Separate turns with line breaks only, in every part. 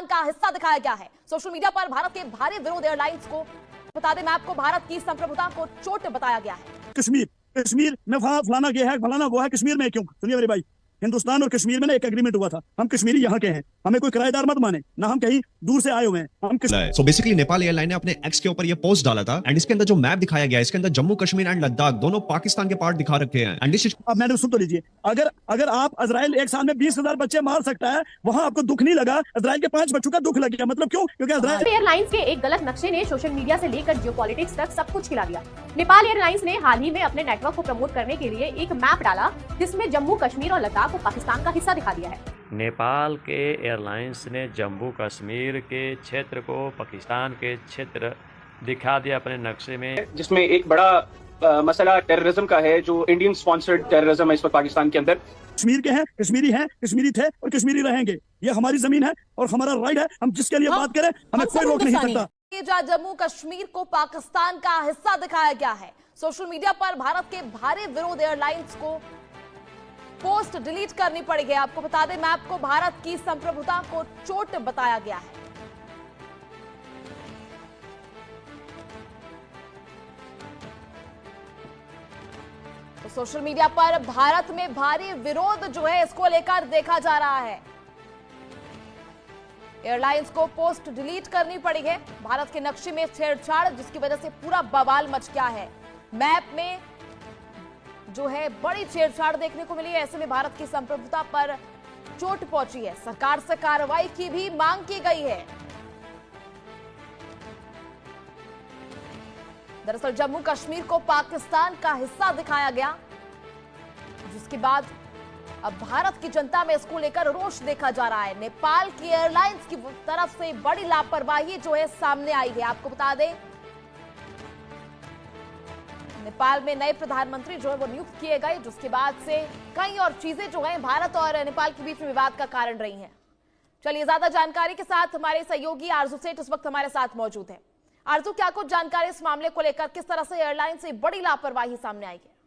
का हिस्सा दिखाया गया है। सोशल मीडिया पर भारत के भारी विरोध एयरलाइंस को, बता दें मैं आपको, भारत की संप्रभुता को चोट बताया गया है।
कश्मीर में फलाना ये है, फलाना वो है, कश्मीर में क्यों? सुनिए मेरे भाई, हिंदुस्तान और कश्मीर में ना एक एग्रीमेंट हुआ था, हम कश्मीरी यहाँ के हैं, हमें कोई किराएदार मत माने, ना हम कहीं दूर से आए हुए हैं, हम
सो बेसिकली नेपाल एयरलाइन ने अपने एक्स के ऊपर ये पोस्ट डाला था एंड इसके अंदर जो मैप दिखाया गया है, इसके अंदर जम्मू कश्मीर एंड लद्दाख दोनों पाकिस्तान के पार्ट दिखा रखे हैं। एंड
अब मैडम सुन तो लीजिए, अगर आप इजराइल एक साल में 20,000 बच्चे मार सकता है, वहां आपको दुख नहीं लगा, इजराइल के 5 बच्चों का दुख लग गया, मतलब क्यों? क्योंकि इजराइल
एयरलाइंस के एक गलत नक्शे ने सोशल मीडिया से लेकर जियोपॉलिटिक्स तक सब कुछ खिला दिया। नेपाल एयरलाइंस ने हाल ही में अपने नेटवर्क को प्रमोट करने के लिए एक मैप डाला जिसमें जम्मू कश्मीर और लद्दाख को पाकिस्तान का हिस्सा दिखा दिया है।
नेपाल के एयरलाइंस ने जम्मू कश्मीर के क्षेत्र को पाकिस्तान के क्षेत्र दिखा दिया अपने नक्शे में,
जिसमें एक बड़ा मसला टेररिज्म का है, जो इंडियन स्पॉन्सर्ड टेररिज्म है इस वक्त पाकिस्तान के अंदर।
कश्मीर के हैं, कश्मीरी थे और कश्मीरी रहेंगे, ये हमारी जमीन है और हमारा राइट है, हम जिसके लिए बात करें हमें कोई रोक नहीं सकता।
जहाँ जम्मू कश्मीर को पाकिस्तान का हिस्सा दिखाया गया है, सोशल मीडिया पर भारत के भारी विरोध एयरलाइंस को पोस्ट डिलीट करनी पड़ी है। आपको बता दें मैं आपको, भारत की संप्रभुता को चोट बताया गया है। तो सोशल मीडिया पर भारत में भारी विरोध जो है इसको लेकर देखा जा रहा है। एयरलाइंस को पोस्ट डिलीट करनी पड़ी है। भारत के नक्शे में छेड़छाड़, जिसकी वजह से पूरा बवाल मच गया है। मैप में जो है बड़ी छेड़छाड़ देखने को मिली है। ऐसे में भारत की संप्रभुता पर चोट पहुंची है। सरकार से कार्रवाई की भी मांग की गई है। दरअसल जम्मू कश्मीर को पाकिस्तान का हिस्सा दिखाया गया, जिसके बाद अब भारत की जनता में इसको लेकर रोष देखा जा रहा है। नेपाल की एयरलाइंस की तरफ से बड़ी लापरवाही जो है सामने आई है। आपको बता दें नेपाल में नए प्रधानमंत्री जो है वो नियुक्त किए गए, जिसके बाद से कई और चीजें जो हैं भारत और नेपाल के बीच में विवाद का कारण रही हैं। चलिए ज्यादा जानकारी के साथ हमारे सहयोगी आरजू सेठ इस वक्त हमारे साथ मौजूद है। आरजू, क्या कुछ जानकारी इस मामले को लेकर, किस तरह से एयरलाइन से बड़ी लापरवाही सामने आई है?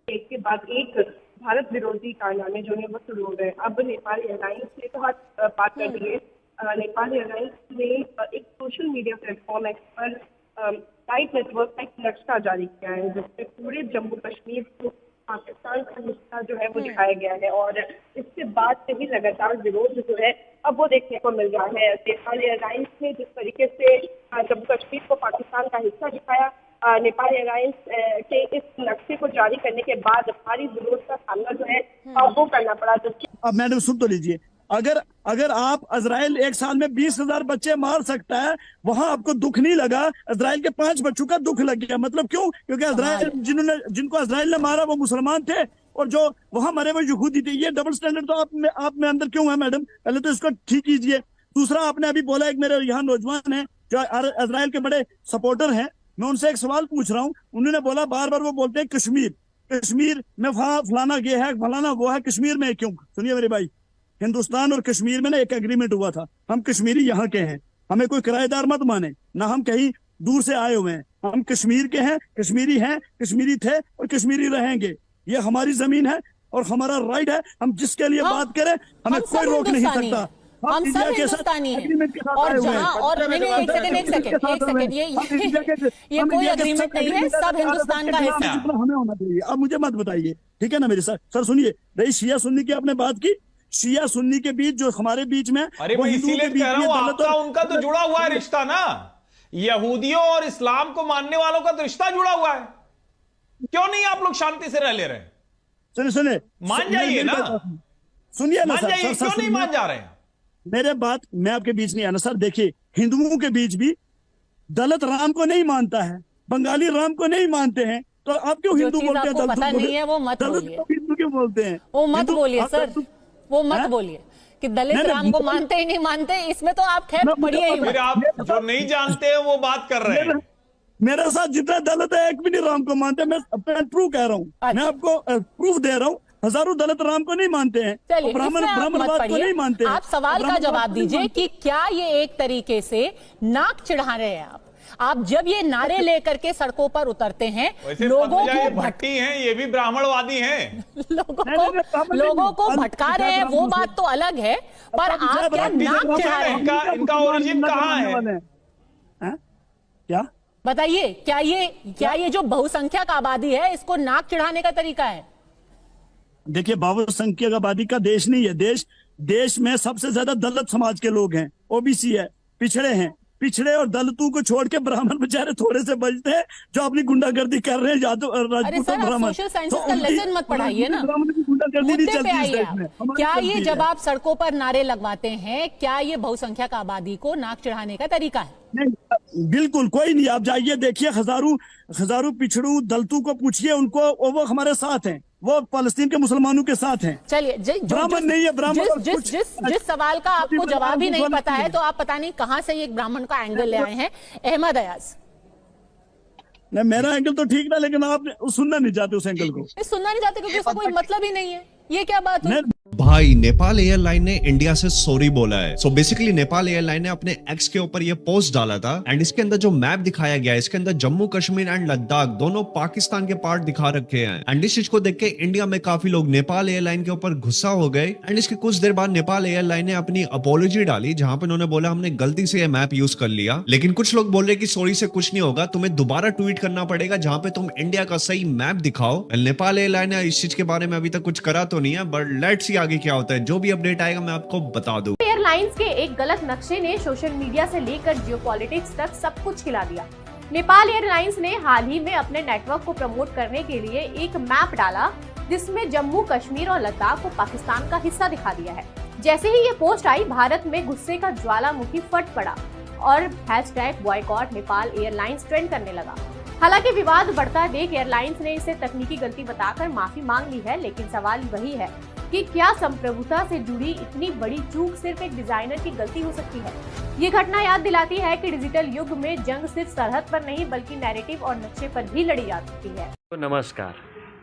एक के बाद एक भारत विरोधी कारनामे जो है वो शुरू हो गए। अब नेपाल एयरलाइंस ने तो बात कर दी है। नेपाल एयरलाइंस ने एक सोशल मीडिया प्लेटफॉर्म पर टाइट नेटवर्क का एक नक्शा जारी किया है, जिसमें पूरे जम्मू कश्मीर को पाकिस्तान का हिस्सा जो है वो दिखाया गया है। और इसके बाद से ही लगातार विरोध जो है अब वो देखने को मिल रहा है। नेपाल एयरलाइंस ने जिस तरीके से जम्मू कश्मीर को पाकिस्तान का हिस्सा दिखाया, नेपाल एयरलाइंस के इस नक्शे को जारी करने के बाद भारी विरोध का सामना जो है वो करना पड़ा।
अब मैडम सुन तो लीजिए, अगर आप इजराइल एक साल में 20,000 बच्चे मार सकता है, वहां आपको दुख नहीं लगा, इजराइल के 5 बच्चों का दुख लग गया, मतलब क्यों? क्योंकि इजराइल जिनको इजराइल ने मारा वो मुसलमान थे और जो वहां मरे वो यहूदी थे। ये डबल स्टैंडर्ड तो आप में अंदर क्यों है मैडम? पहले तो इसको ठीक कीजिए। दूसरा, आपने अभी बोला, एक मेरे यहाँ नौजवान है जो इजराइल के बड़े सपोर्टर हैं, मैं उनसे एक सवाल पूछ रहा हूँ। उन्होंने बोला, बार बार वो बोलते हैं कश्मीर में फलाना ये है, फलाना वो है, कश्मीर में क्यों? सुनिए मेरे भाई, हिंदुस्तान और कश्मीर में ना एक एग्रीमेंट हुआ था, हम कश्मीरी यहाँ के हैं, हमें कोई किराएदार मत माने, ना हम कहीं दूर से आए हुए हैं, हम कश्मीर के हैं, कश्मीरी थे और कश्मीरी रहेंगे, ये हमारी जमीन है और हमारा राइट है, हम जिसके लिए बात करें हमें कोई रोक नहीं सकता।
हम सब हिंदुस्तानी हैं। और जहां और एक सेकंड ये कोई एग्रीमेंट नहीं है, सब हिंदुस्तान का हिस्सा
हमें होना चाहिए। अब मुझे मत बताइए, ठीक है ना मेरे सर सुनिए, रही शिया सुन्नी की आपने बात की, शिया सुन्नी के बीच जो हमारे बीच में,
अरे मैं इसीलिए कह रहा हूं, आपका उनका तो जुड़ा हुआ है रिश्ता ना, यहूदियों और इस्लाम को मानने वालों का तो रिश्ता जुड़ा हुआ है। क्यों नहीं आप लोग शांति से रह ले रहे?
सुनिए
मान जाइए ना,
सुनिए ना सर,
क्यों नहीं मान जा रहे हैं?
मेरे बात मैं आपके बीच नहीं आना सर। देखिए, हिंदुओं के बीच भी दलित राम को नहीं मानता है, बंगाली राम को नहीं मानते हैं, तो आप क्यों हिंदू बोलते हैं?
पता नहीं है वो मत बोलिए,
हिंदू क्यों बोलते हैं?
वो मत बोलिए सर, वो मत बोलिए कि दलित राम को मानते ही नहीं मानते। इसमें तो आप खैर बढ़िया ही,
फिर आप जो नहीं जानते हैं वो बात कर रहे हैं।
मेरे साथ जितना दलित है एक भी नहीं राम को मानते। मैं प्रूफ कह रहा हूँ, मैं आपको प्रूफ दे रहा हूँ। हजारों दलित राम को नहीं मानते हैं, ब्राह्मणवाद को नहीं मानते हैं।
आप सवाल का जवाब दीजिए कि क्या ये एक तरीके से नाक चिढ़ा रहे हैं आप?
आप जब ये नारे लेकर के सड़कों पर उतरते हैं,
वैसे
लोगों
पद्मजा ये
को
भट्टी हैं, ये भी ब्राह्मणवादी हैं।
लोगों को भटका रहे हैं, वो बात तो अलग है, पर आप क्या नाक चढ़ा रहे हैं?
इनका ओरिजिन कहाँ है?
क्या
बताइए, क्या ये जो बहुसंख्यक आबादी है, इसको नाक चढ़ाने का तरीका है?
देखिए, बहुसंख्यक आबादी का देश नहीं है। देश में सबसे ज्यादा दलित समाज के लोग हैं, ओबीसी है, पिछड़े और दलितों को छोड़ के ब्राह्मण बेचारे थोड़े से बचते हैं जो अपनी गुंडागर्दी कर रहे हैं। राजपूत और ब्राह्मण,
सोशल साइंसेस का लेसन मत पढ़ाइए ना,
गुंडागर्दी नहीं
मुद्दे पे
चलती
आइए
इस देश में।
आप। क्या ये जब आप सड़कों पर नारे लगवाते हैं, क्या ये बहुसंख्यक आबादी को नाक चढ़ाने का तरीका है?
नहीं, बिल्कुल कोई नहीं। आप जाइए, देखिए, हजारों पिछड़ू दलितों को पूछिए, उनको, वो हमारे साथ हैं, वो फलस्तीन के मुसलमानों के साथ हैं।
चलिए,
ब्राह्मण नहीं है, ब्राह्मण
जिस सवाल का आपको जवाब ही नहीं पता है, तो आप पता नहीं कहां से एक ब्राह्मण का एंगल ले आए हैं। अहमद अयाज,
नहीं, मेरा एंगल तो ठीक था, लेकिन आप सुनना नहीं चाहते उस एंगल को।
सुनना नहीं चाहते क्योंकि उसका कोई मतलब ही नहीं है। ये क्या बात है?
भाई, नेपाल एयरलाइन ने इंडिया से सॉरी बोला है। सो बेसिकली नेपाल एयरलाइन ने अपने एक्स के ऊपर ये पोस्ट डाला था, एंड इसके अंदर जो मैप दिखाया गया है, इसके अंदर जम्मू कश्मीर एंड लद्दाख दोनों पाकिस्तान के पार्ट दिखा रखे हैं। एंड इस चीज को देख के इंडिया में काफी लोग नेपाल एयरलाइन के ऊपर गुस्सा हो गए। एंड इसके कुछ देर बाद नेपाल एयरलाइन ने अपनी अपॉलॉजी डाली, जहां पे उन्होंने बोला हमने गलती से ये मैप यूज कर लिया। लेकिन कुछ लोग बोल रहे कि सॉरी से कुछ नहीं होगा, तुम्हें दोबारा ट्वीट करना पड़ेगा जहां पे तुम इंडिया का सही मैप दिखाओ। नेपाल एयरलाइन ने इस चीज के बारे में अभी तक कुछ करा तो नहीं है, बट लेट्स सी आगे क्या होता है। जो भी अपडेट आएगा मैं आपको बता दूं।
एयरलाइंस के एक गलत नक्शे ने सोशल मीडिया से लेकर जियोपॉलिटिक्स तक सब कुछ हिला दिया। नेपाल एयरलाइंस ने हाल ही में अपने नेटवर्क को प्रमोट करने के लिए एक मैप डाला, जिसमें जम्मू कश्मीर और लद्दाख को पाकिस्तान का हिस्सा दिखा दिया है। जैसे ही ये पोस्ट आई, भारत में गुस्से का ज्वालामुखी फट पड़ा और #बॉयकॉट नेपाल एयरलाइंस ट्रेंड करने लगा। हालांकि विवाद बढ़ता देख एयरलाइंस ने इसे तकनीकी गलती बताकर माफी मांग ली है, लेकिन सवाल वही है कि क्या संप्रभुता से जुड़ी इतनी बड़ी चूक सिर्फ एक डिजाइनर की गलती हो सकती है? ये घटना याद दिलाती है कि डिजिटल युग में जंग सिर्फ सरहद पर नहीं बल्कि नैरेटिव और नक्शे पर भी लड़ी जा सकती है।
तो नमस्कार।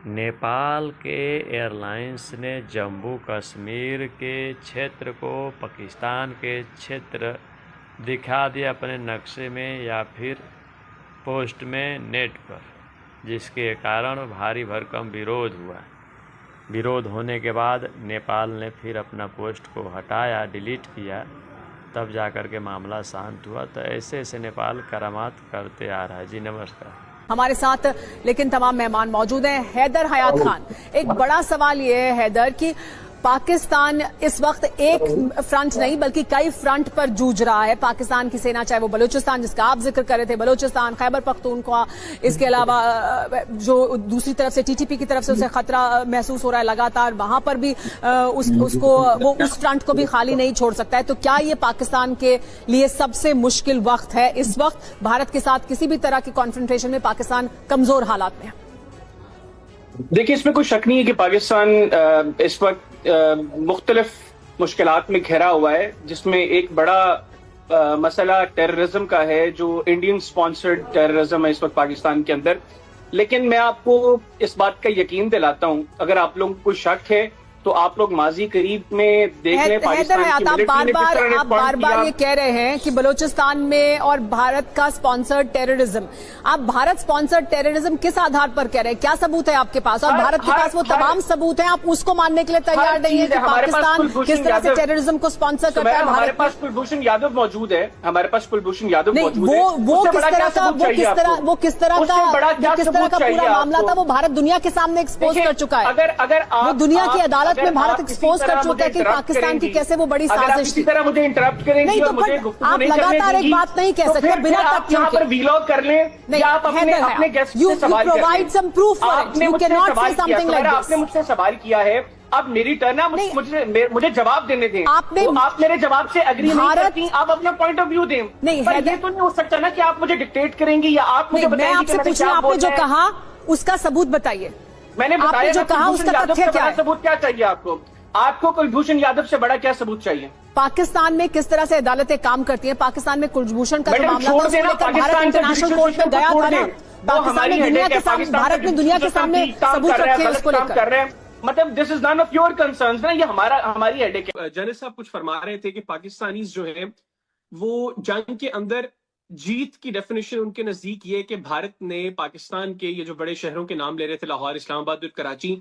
नेपाल के एयरलाइंस ने जम्मू कश्मीर के क्षेत्र को पाकिस्तान के क्षेत्र दिखा दिया अपने नक्शे में या फिर पोस्ट में नेट पर, जिसके कारण भारी भरकम विरोध हुआ। विरोध होने के बाद नेपाल ने फिर अपना पोस्ट को हटाया, डिलीट किया, तब जाकर के मामला शांत हुआ। तो ऐसे नेपाल करामात करते आ रहा है। जी नमस्कार।
हमारे साथ लेकिन तमाम मेहमान मौजूद हैं। हैदर हयात खान, एक बड़ा सवाल ये है हैदर कि पाकिस्तान इस वक्त एक फ्रंट नहीं बल्कि कई फ्रंट पर जूझ रहा है। पाकिस्तान की सेना, चाहे वो बलूचिस्तान जिसका आप जिक्र कर रहे थे, बलूचिस्तान, खैबर पख्तूनख्वा, इसके अलावा जो दूसरी तरफ से टीटीपी की तरफ से उसे खतरा महसूस हो रहा है लगातार, वहां पर भी उस फ्रंट को भी खाली नहीं छोड़ सकता है। तो क्या ये पाकिस्तान के लिए सबसे मुश्किल वक्त है? इस वक्त भारत के साथ किसी भी तरह की कॉन्फ्रंटेशन में पाकिस्तान कमजोर हालात में है।
देखिए, इसमें कोई शक नहीं है कि पाकिस्तान इस वक्त मुख्तलिफ मुश्किलात में घिरा हुआ है, जिसमें एक बड़ा मसला टेररिज्म का है, जो इंडियन स्पॉन्सर्ड टेररिज्म है इस वक्त पाकिस्तान के अंदर। लेकिन मैं आपको इस बात का यकीन दिलाता हूं, अगर आप लोगों को शक है तो आप लोग माजी करीब में देख लें पाकिस्तान की मिलिट्री ने
आप बार बार ये कह रहे हैं कि बलूचिस्तान में और भारत का स्पॉन्सर्ड टेररिज्म, आप भारत स्पॉन्सर्ड टेररिज्म किस आधार पर कह रहे हैं? क्या सबूत है आपके पास? और भारत के पास वो तमाम सबूत हैं, आप उसको मानने के लिए तैयार नहीं है कि पाकिस्तान किस तरह से टेररिज्म को स्पॉन्सर करता है?
हमारे पास कुलभूषण यादव मौजूद है, हमारे पास कुलभूषण यादव मौजूद है।
वो किस तरह का पूरा मामला था, वो भारत दुनिया के सामने एक्सपोज कर चुका है।
अगर
वो दुनिया की अदालत में भारत एक्सपोज कर चुका है कि पाकिस्तान की कैसे वो बड़ी साजिश थी।
इसी तरह मुझे इंटरप्ट करेंगे
नहीं, तो आप लगातार एक बात नहीं कह सकते बिना तथ्यों के।
वीलॉग कर लें या आप अपने गेस्ट से सवाल करें।
Provide some proof for it. You can not say something like this.
आपने मुझसे सवाल किया है, अब मेरी टर्न है, मुझे जवाब देने दें। आप मेरे जवाब से एग्री नहीं करती, आप अपना पॉइंट ऑफ व्यू दें।
नहीं,
ये तो नहीं हो सकता ना कि आप मुझे डिक्टेट करेंगे या आप मुझे बताएंगे।
मैं आपसे पूछ रही हूं, आपने जो कहा उसका सबूत बताइए।
मैंने बताया
जो कहा उसका तथ्य क्या है?
सबूत क्या चाहिए आपको? आपको कुलभूषण यादव से बड़ा क्या सबूत चाहिए?
पाकिस्तान में किस तरह से अदालतें काम करती हैं? पाकिस्तान में कुलभूषण का जो मामला था उसको लेकर भारत इंटरनेशनल कोर्ट में गया था ना। पाकिस्तान ने दुनिया के सामने, भारत ने दुनिया के सामने सबूत रखे उसको लेकर।
मतलब this is none of your concerns ना, ये हमारी हेडेक है।
जनिस साहब कुछ फरमा रहे थे कि पाकिस्तानीज जो है वो जंग के अंदर
जीत की डेफिनेशन उनके नजदीक ये कि भारत ने पाकिस्तान के ये जो बड़े शहरों के नाम ले रहे थे, लाहौर, इस्लामाबाद और कराची,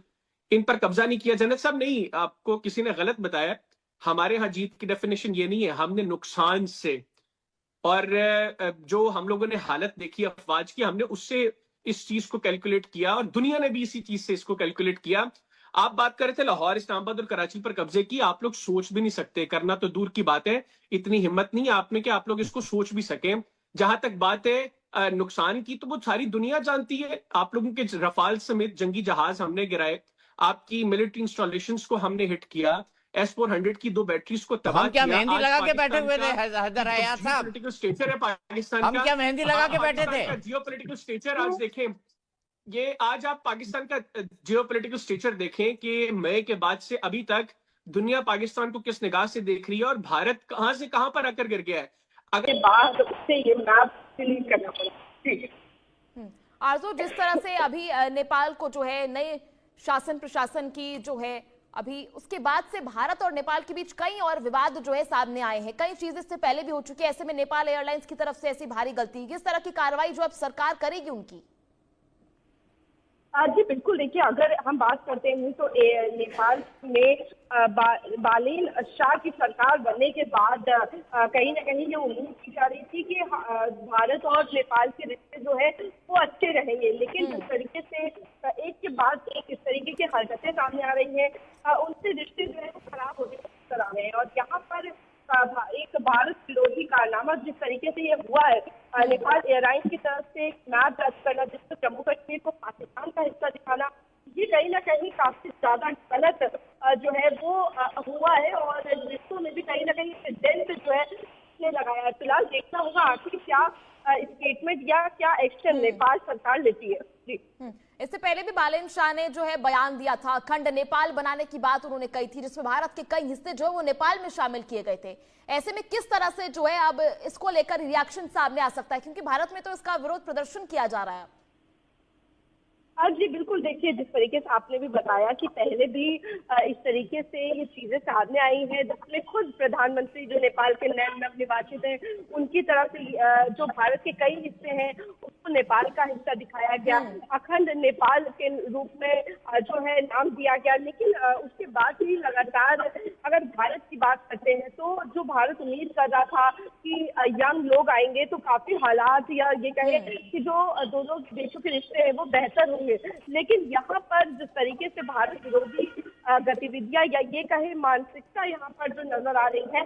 इन पर कब्जा नहीं किया। जन्नत साहब, नहीं, आपको किसी ने गलत बताया। हमारे यहाँ जीत की डेफिनेशन ये नहीं है, हमने नुकसान से और जो हम लोगों ने हालत देखी अफवाज की, हमने उससे इस चीज को कैलकुलेट किया और दुनिया ने भी इसी चीज से इसको कैलकुलेट किया। आप बात कर रहे थे लाहौर, इस्लामाबाद और कराची पर कब्जे की, आप लोग सोच भी नहीं सकते, करना तो दूर की बात है, इतनी हिम्मत नहीं है आप में कि आप लोग इसको सोच भी सके। जहां तक बात है नुकसान की, तो वो सारी दुनिया जानती है। आप लोगों के रफाल समेत जंगी जहाज हमने गिराए, आपकी मिलिट्री इंस्टॉलेशंस को हमने हिट किया, S-400 की 2 बैटरीज को तबाह किया।
हम क्या मेहंदी लगा के बैठे हुए थे हैदर हयात साहब?
पॉलिटिकल स्टेचर है पाकिस्तान
हम क्या मेहंदी लगा के बैठे थे?
जियोपॉलिटिकल स्टेचर आज देखें, ये आज आप पाकिस्तान का जियोपॉलिटिकल स्टेचर देखें कि मई के बाद से अभी तक दुनिया पाकिस्तान को किस निगाह से देख रही है और भारत कहां से कहां पर आकर गिर गया है।
अगर बाद उससे ये मैप डिलीट करना पड़ा।
आरजू, जिस तरह से अभी नेपाल को जो है नए शासन प्रशासन की जो है अभी उसके बाद से भारत और नेपाल के बीच कई और विवाद जो है सामने आए हैं, कई चीजें इससे पहले भी हो चुकी है। ऐसे में नेपाल एयरलाइंस की तरफ से ऐसी भारी गलती, किस तरह की कार्रवाई जो अब सरकार करेगी उनकी?
जी बिल्कुल, देखिए अगर हम बात करते हैं तो नेपाल में बालेन शाह की सरकार बनने के बाद कहीं ना कहीं ये उम्मीद की जा रही थी कि भारत और नेपाल के रिश्ते जो है वो अच्छे रहेंगे, लेकिन जिस तरीके से एक के बाद एक इस तरीके की हरकतें सामने आ रही हैं, उनसे रिश्ते जो है वो खराब होने नजर आ रहे हैं। और यहाँ पर एक भारत विरोधी कारनामा जिस तरीके से ये हुआ है, नेपाल एयरलाइंस की तरफ से एक मैप दर्ज करना जिसको जम्मू कश्मीर को पाकिस्तान का हिस्सा दिखाना, ये कहीं ना कहीं काफी ज्यादा गलत जो है वो हुआ है और रिश्तों में भी कहीं ना कहीं डेंट जो है लगाया है। फिलहाल देखना होगा आखिर क्या स्टेटमेंट या क्या एक्शन नेपाल सरकार लेती है। जी,
इससे पहले भी बालेन शाह ने जो है बयान दिया था, अखंड नेपाल बनाने की बात उन्होंने कही थी, जिसमें भारत के कई हिस्से जो है वो नेपाल में शामिल किए गए थे। ऐसे में किस तरह से जो है अब इसको लेकर रिएक्शन सामने आ सकता है, क्योंकि भारत में तो इसका विरोध प्रदर्शन किया जा रहा है?
जी बिल्कुल, देखिए जिस तरीके से आपने भी बताया कि पहले भी इस तरीके से ये चीजें सामने आई हैं, जिसमें खुद प्रधानमंत्री जो नेपाल के नवनिर्वाचित हैं उनकी तरफ से जो भारत के कई हिस्से हैं उसको नेपाल का हिस्सा दिखाया गया, अखंड नेपाल के रूप में जो है नाम दिया गया। लेकिन उसके बाद भी लगातार अगर भारत की बात करते हैं तो जो भारत उम्मीद कर रहा था कि यंग लोग आएंगे तो काफी हालात या ये कहें कि जो दोनों देशों के रिश्ते हैं वो बेहतर होंगे, लेकिन यहाँ पर जिस तरीके से भारत विरोधी गतिविधियां या ये कहे मानसिकता यहाँ पर जो नजर आ रही है